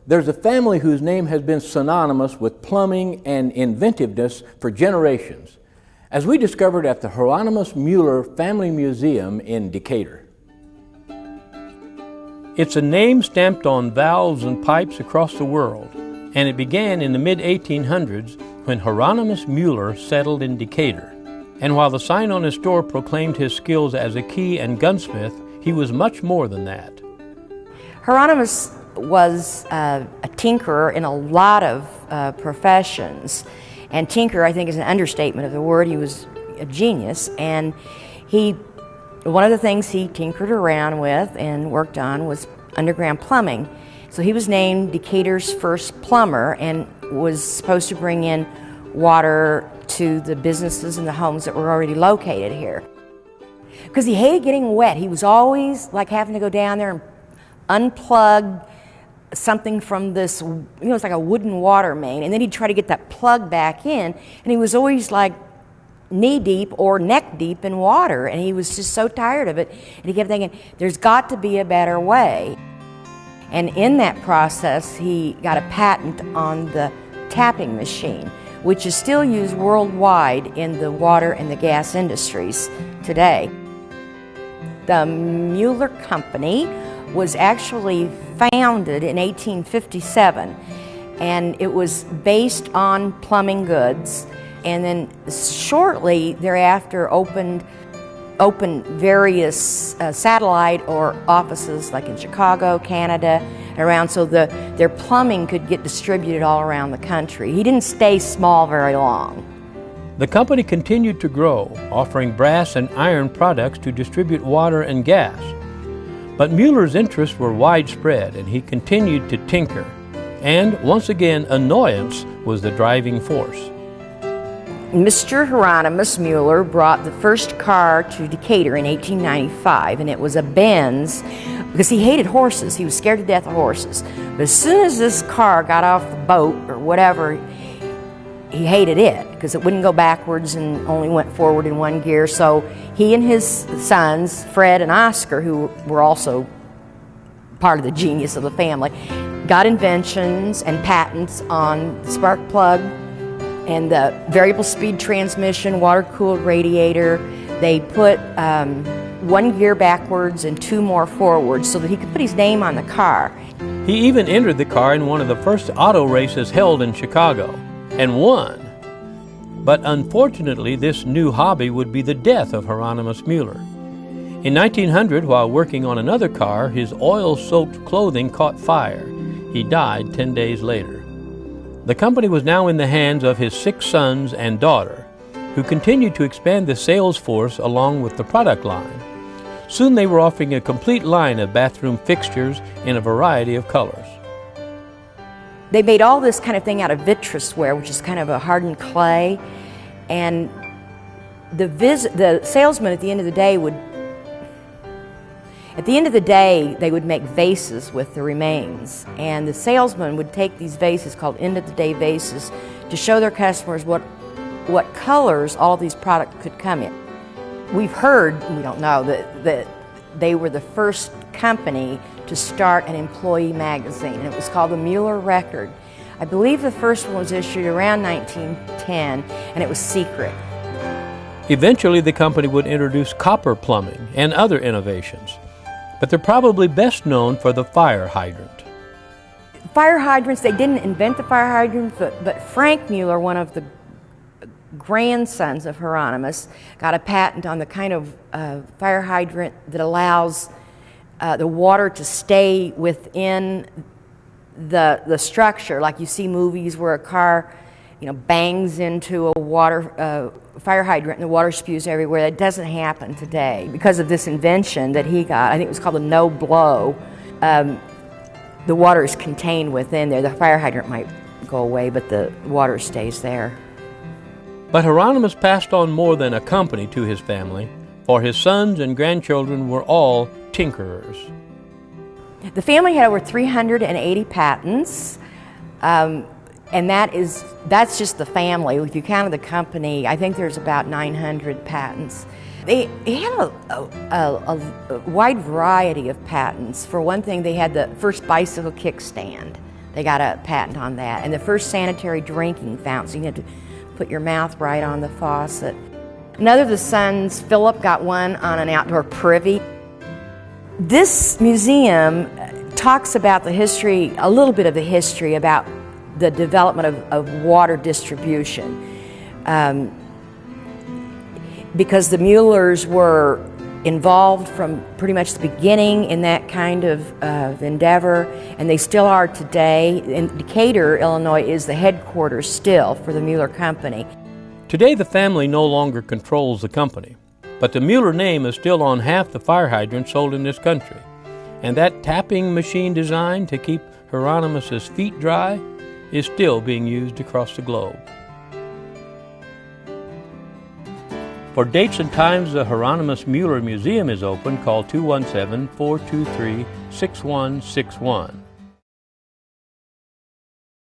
there's a family whose name has been synonymous with plumbing and inventiveness for generations, as we discovered at the Hieronymus Mueller Family Museum in Decatur. It's a name stamped on valves and pipes across the world, and it began in the mid-1800s when Hieronymus Mueller settled in Decatur. And while the sign on his door proclaimed his skills as a key and gunsmith, he was much more than that. Hieronymus was a tinkerer in a lot of professions. And tinker, I think, is an understatement of the word. He was a genius, and one of the things he tinkered around with and worked on was underground plumbing. So he was named Decatur's first plumber and was supposed to bring in water to the businesses and the homes that were already located here. Because he hated getting wet. He was always like having to go down there and unplug something from this, it's like a wooden water main, and then he'd try to get that plug back in, and he was always like knee deep or neck deep in water, and he was just so tired of it, and he kept thinking, there's got to be a better way. And in that process, he got a patent on the tapping machine, which is still used worldwide in the water and the gas industries today. The Mueller Company was actually founded in 1857, and it was based on plumbing goods, and then shortly thereafter opened various satellite or offices like in Chicago, Canada, and around, so their plumbing could get distributed all around the country. He didn't stay small very long. The company continued to grow, offering brass and iron products to distribute water and gas. But Mueller's interests were widespread, and he continued to tinker. And once again, annoyance was the driving force. Mr. Hieronymus Mueller brought the first car to Decatur in 1895, and it was a Benz, because he hated horses. He was scared to death of horses. But as soon as this car got off the boat or whatever, he hated it because it wouldn't go backwards and only went forward in one gear. So he and his sons, Fred and Oscar, who were also part of the genius of the family, got inventions and patents on the spark plug and the variable speed transmission, water-cooled radiator. They put one gear backwards and two more forwards so that he could put his name on the car. He even entered the car in one of the first auto races held in Chicago, and won. But unfortunately, this new hobby would be the death of Hieronymus Mueller. In 1900, while working on another car, his oil-soaked clothing caught fire. He died 10 days later. The company was now in the hands of his 6 sons and daughter, who continued to expand the sales force along with the product line. Soon they were offering a complete line of bathroom fixtures in a variety of colors. They made all this kind of thing out of vitreous ware, which is kind of a hardened clay, and the salesman at the end of the day they would make vases with the remains, and the salesman would take these vases, called end-of-the-day vases, to show their customers what colors all these products could come in. We've heard, we don't know, that they were the first company to start an employee magazine, and it was called the Mueller Record. I believe the first one was issued around 1910, and it was secret. Eventually, the company would introduce copper plumbing and other innovations, but they're probably best known for the fire hydrant. Fire hydrants, they didn't invent the fire hydrant, but Frank Mueller, one of the grandsons of Hieronymus, got a patent on the kind of fire hydrant that allows the water to stay within the structure. Like you see movies where a car, bangs into a fire hydrant and the water spews everywhere. That doesn't happen today because of this invention that he got. I think it was called the no-blow. The water is contained within there. The fire hydrant might go away, but the water stays there. But Hieronymus passed on more than a company to his family, for his sons and grandchildren were all tinkerers. The family had over 380 patents, and that's just the family. If you counted the company, I think there's about 900 patents. They had a wide variety of patents. For one thing, they had the first bicycle kickstand. They got a patent on that. And the first sanitary drinking fountain, so you had to put your mouth right on the faucet. Another of the sons, Philip, got one on an outdoor privy. This museum talks about the history, a little bit of the history about the development of water distribution. Because the Muellers were involved from pretty much the beginning in that kind of endeavor, and they still are today. In Decatur, Illinois is the headquarters still for the Mueller Company. Today the family no longer controls the company, but the Mueller name is still on half the fire hydrants sold in this country. And that tapping machine design to keep Hieronymus's feet dry is still being used across the globe. For dates and times the Hieronymus Mueller Museum is open, call 217-423-6161.